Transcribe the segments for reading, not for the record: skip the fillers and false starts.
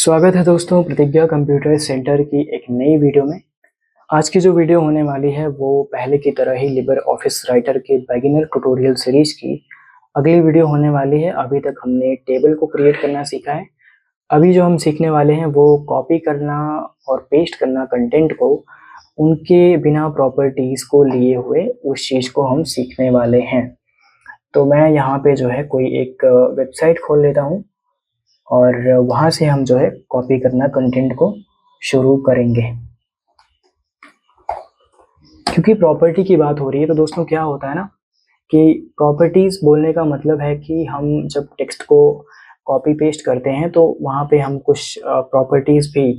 स्वागत है दोस्तों प्रतिज्ञा कंप्यूटर सेंटर की एक नई वीडियो में। आज की जो वीडियो होने वाली है वो पहले की तरह ही लिबर ऑफिस राइटर के बिगिनर ट्यूटोरियल सीरीज की अगली वीडियो होने वाली है। अभी तक हमने टेबल को क्रिएट करना सीखा है। अभी जो हम सीखने वाले हैं वो कॉपी करना और पेस्ट करना कंटेंट को, उनके बिना प्रॉपर्टीज़ को लिए हुए उस चीज़ को हम सीखने वाले हैं। तो मैं यहाँ पे जो है कोई एक वेबसाइट खोल लेता हूँ और वहाँ से हम जो है कॉपी करना कंटेंट को शुरू करेंगे। क्योंकि प्रॉपर्टी की बात हो रही है तो दोस्तों क्या होता है ना कि प्रॉपर्टीज़ बोलने का मतलब है कि हम जब टेक्स्ट को कॉपी पेस्ट करते हैं तो वहाँ पे हम कुछ प्रॉपर्टीज़ भी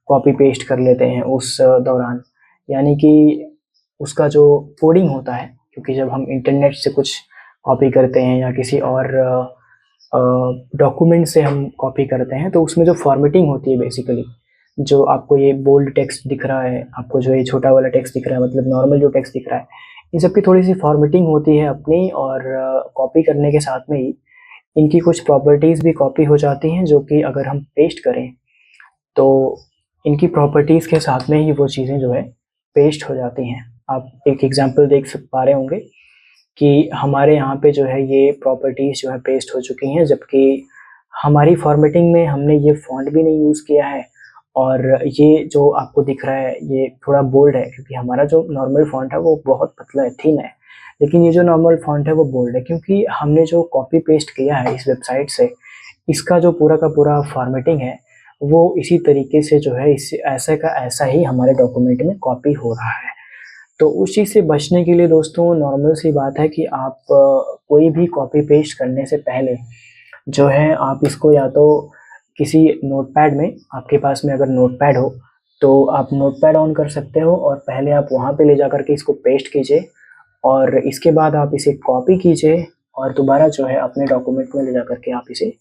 कॉपी पेस्ट कर लेते हैं उस दौरान, यानी कि उसका जो कोडिंग होता है। क्योंकि जब हम इंटरनेट से कुछ कॉपी करते हैं या किसी और डॉक्यूमेंट से हम कॉपी करते हैं तो उसमें जो फॉर्मेटिंग होती है, बेसिकली जो आपको ये बोल्ड टेक्स्ट दिख रहा है, आपको जो ये छोटा वाला टेक्स्ट दिख रहा है, मतलब नॉर्मल जो टेक्स्ट दिख रहा है, इन सब की थोड़ी सी फॉर्मेटिंग होती है अपनी। और कॉपी करने के साथ में ही इनकी कुछ प्रॉपर्टीज़ भी कॉपी हो जाती हैं, जो कि अगर हम पेस्ट करें तो इनकी प्रॉपर्टीज़ के साथ में ही वो चीज़ें जो है पेस्ट हो जाती हैं। आप एक एग्जांपल देख पा रहे होंगे कि हमारे यहाँ पे जो है ये प्रॉपर्टीज़ जो है पेस्ट हो चुकी हैं, जबकि हमारी फॉर्मेटिंग में हमने ये फ़ॉन्ट भी नहीं यूज़ किया है। और ये जो आपको दिख रहा है ये थोड़ा बोल्ड है, क्योंकि हमारा जो नॉर्मल फ़ॉन्ट है वो बहुत पतला है, थिन है। लेकिन ये जो नॉर्मल फ़ॉन्ट है वो बोल्ड है, क्योंकि हमने जो कॉपी पेस्ट किया है इस वेबसाइट से, इसका जो पूरा का पूरा फॉर्मेटिंग है वो इसी तरीके से जो है इस ऐसे का ऐसा ही हमारे डॉक्यूमेंट में कॉपी हो रहा है। तो उस चीज़ से बचने के लिए दोस्तों नॉर्मल सी बात है कि आप कोई भी कॉपी पेस्ट करने से पहले जो है आप इसको या तो किसी नोटपैड में, आपके पास में अगर नोटपैड हो तो आप नोटपैड ऑन कर सकते हो और पहले आप वहाँ पे ले जा कर के इसको पेस्ट कीजिए और इसके बाद आप इसे कॉपी कीजिए और दोबारा जो है अपने डॉक्यूमेंट में ले जा कर के आप इसे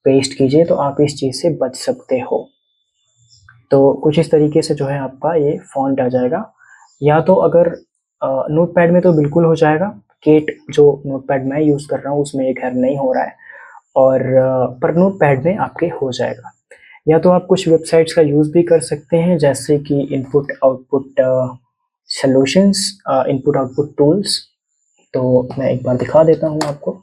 पेस्ट कीजिए, तो आप इस चीज़ से बच सकते हो। तो कुछ इस तरीके से जो है आपका ये फ़ॉन्ट आ जाएगा। या तो अगर नोटपैड में तो बिल्कुल हो जाएगा, केट जो नोटपैड मैं यूज़ कर रहा हूँ उसमें ये खैर नहीं हो रहा है, और पर नोटपैड में आपके हो जाएगा। या तो आप कुछ वेबसाइट्स का यूज़ भी कर सकते हैं, जैसे कि input output solutions, input output tools. तो मैं एक बार दिखा देता हूँ आपको।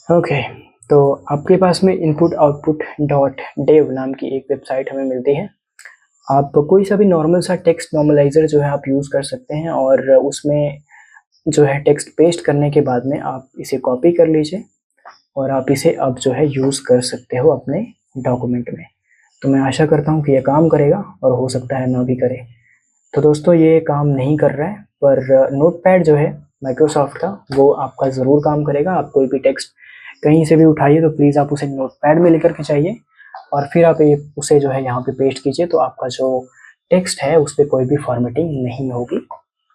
ओके, तो आपके पास में इनपुट आउटपुट डॉट डेव नाम की एक वेबसाइट हमें मिलती है। आप कोई सा भी नॉर्मल सा टेक्स्ट नॉर्मलाइज़र जो है आप यूज़ कर सकते हैं और उसमें जो है टेक्स्ट पेस्ट करने के बाद में आप इसे कॉपी कर लीजिए और आप इसे अब जो है यूज़ कर सकते हो अपने डॉक्यूमेंट में। तो मैं आशा करता हूँ कि ये काम करेगा और हो सकता है ना भी करे। तो दोस्तों ये काम नहीं कर रहा है, पर नोटपैड जो है माइक्रोसॉफ्ट का वो आपका ज़रूर काम करेगा। आप कोई भी टेक्स्ट कहीं से भी उठाइए तो प्लीज़ आप उसे नोटपैड में लेकर के जाइए और फिर आप ये उसे जो है यहाँ पे पेस्ट कीजिए, तो आपका जो टेक्स्ट है उस पर कोई भी फॉर्मेटिंग नहीं होगी,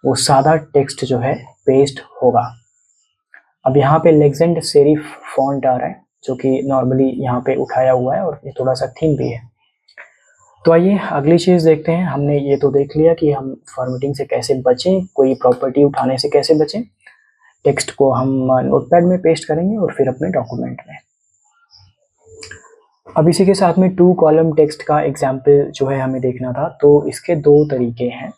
वो सादा टेक्स्ट जो है पेस्ट होगा। अब यहाँ पे लेजेंड सेरिफ फॉन्ट आ रहा है, जो कि नॉर्मली यहाँ पे उठाया हुआ है और ये थोड़ा सा थिन भी है। तो आइए अगली चीज़ देखते हैं। हमने ये तो देख लिया कि हम फॉर्मेटिंग से कैसे बचें, कोई प्रॉपर्टी उठाने से कैसे बचें। टेक्स्ट को हम नोटपैड में पेस्ट करेंगे और फिर अपने डॉक्यूमेंट में। अब इसी के साथ में 2 कॉलम टेक्स्ट का एग्जाम्पल जो है हमें देखना था। तो इसके 2 तरीके हैं।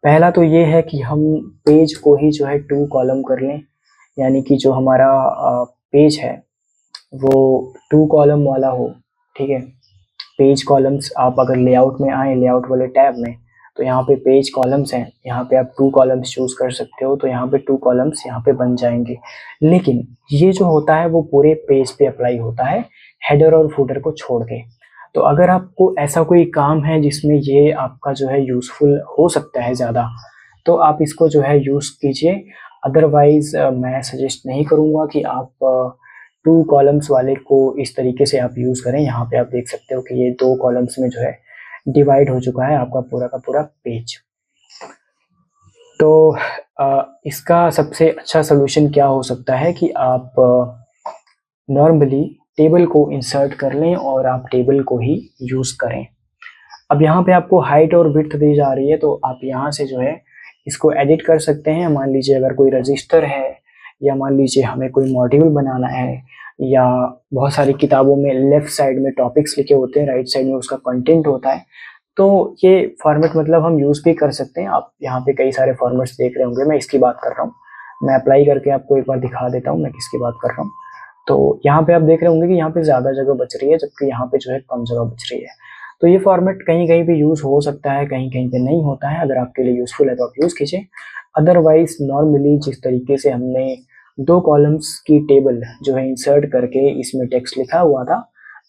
पहला तो ये है कि हम पेज को ही जो है 2 कॉलम कर लें, यानी कि जो हमारा पेज है वो 2 कॉलम वाला हो। ठीक है, पेज कॉलम्स आप अगर लेआउट में आए, लेआउट वाले टैब में, तो यहाँ पे पेज कॉलम्स हैं, यहाँ पे आप 2 कॉलम्स चूज़ कर सकते हो, तो यहाँ पे 2 कॉलम्स यहाँ पे बन जाएंगे। लेकिन ये जो होता है वो पूरे पेज पे अप्लाई होता है, हेडर और फुटर को छोड़ के। तो अगर आपको ऐसा कोई काम है जिसमें ये आपका जो है यूज़फुल हो सकता है ज़्यादा, तो आप इसको जो है यूज़ कीजिए। अदरवाइज़ मैं सजेस्ट नहीं करूँगा कि आप 2 कॉलम्स वाले को इस तरीके से आप यूज़ करें। यहाँ पे आप देख सकते हो कि ये 2 कॉलम्स में जो है डिवाइड हो चुका है आपका पूरा का पूरा पेज। तो इसका सबसे अच्छा सलूशन क्या हो सकता है कि आप नॉर्मली टेबल को इंसर्ट कर लें और आप टेबल को ही यूज़ करें। अब यहाँ पे आपको हाइट और विड्थ दी जा रही है, तो आप यहाँ से जो है इसको एडिट कर सकते हैं। मान लीजिए अगर कोई रजिस्टर है, या मान लीजिए हमें कोई मॉड्यूल बनाना है, या बहुत सारी किताबों में लेफ्ट साइड में टॉपिक्स लिखे होते हैं, राइट साइड में उसका कंटेंट होता है, तो ये फॉर्मेट मतलब हम यूज़ भी कर सकते हैं। आप यहाँ पे कई सारे फॉर्मेट्स देख रहे होंगे, मैं इसकी बात कर रहा हूँ। मैं अप्लाई करके आपको एक बार दिखा देता हूँ मैं किसकी बात कर रहा हूँ। तो यहाँ पे आप देख रहे होंगे कि यहाँ पे ज़्यादा जगह बच रही है, जबकि यहाँ पे जो है कम जगह बच रही है। तो ये फॉर्मेट कहीं कहीं पे यूज़ हो सकता है, कहीं कहीं पे नहीं होता है। अगर आपके लिए यूज़फुल है तो आप यूज़ कीजिए। अदरवाइज नॉर्मली जिस तरीके से हमने 2 कॉलम्स की टेबल जो है इंसर्ट करके इसमें टेक्स्ट लिखा हुआ था,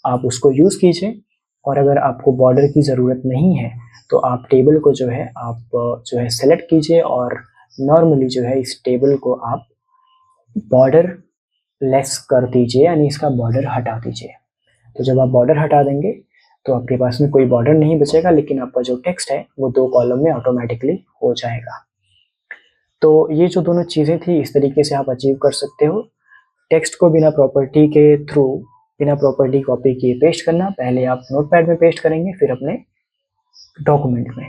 आप उसको यूज़ कीजिए। और अगर आपको बॉर्डर की ज़रूरत नहीं है तो आप टेबल को जो है आप जो है सेलेक्ट कीजिए, और नॉर्मली जो है इस टेबल को आप बॉर्डर लेस कर दीजिए, यानी इसका बॉर्डर हटा दीजिए। तो जब आप बॉर्डर हटा देंगे तो आपके पास में कोई बॉर्डर नहीं बचेगा, लेकिन आपका जो टेक्स्ट है वो 2 कॉलम में ऑटोमेटिकली हो जाएगा। तो ये जो दोनों चीज़ें थी, इस तरीके से आप अचीव कर सकते हो टेक्स्ट को बिना प्रॉपर्टी के थ्रू, बिना प्रॉपर्टी कॉपी किए पेस्ट करना। पहले आप नोटपैड में पेस्ट करेंगे, फिर अपने डॉक्यूमेंट में।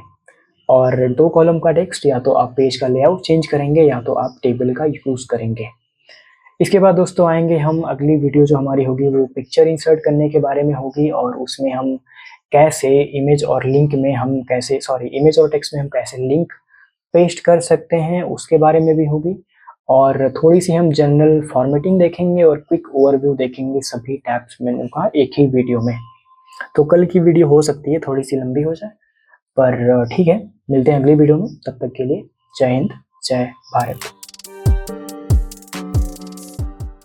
और 2 कॉलम का टेक्स्ट या तो आप पेज का लेआउट चेंज करेंगे, या तो आप टेबल का यूज़ करेंगे। इसके बाद दोस्तों आएंगे हम, अगली वीडियो जो हमारी होगी वो पिक्चर इंसर्ट करने के बारे में होगी, और उसमें हम कैसे इमेज और लिंक में हम कैसे इमेज और टेक्स्ट में हम कैसे लिंक पेस्ट कर सकते हैं उसके बारे में भी होगी। और थोड़ी सी हम जनरल फॉर्मेटिंग देखेंगे और क्विक ओवरव्यू देखेंगे सभी टैब्स मेनू का एक ही वीडियो में। तो कल की वीडियो हो सकती है थोड़ी सी लंबी हो जाए, पर ठीक है, मिलते हैं अगली वीडियो में। तब तक के लिए जय हिंद, जय भारत।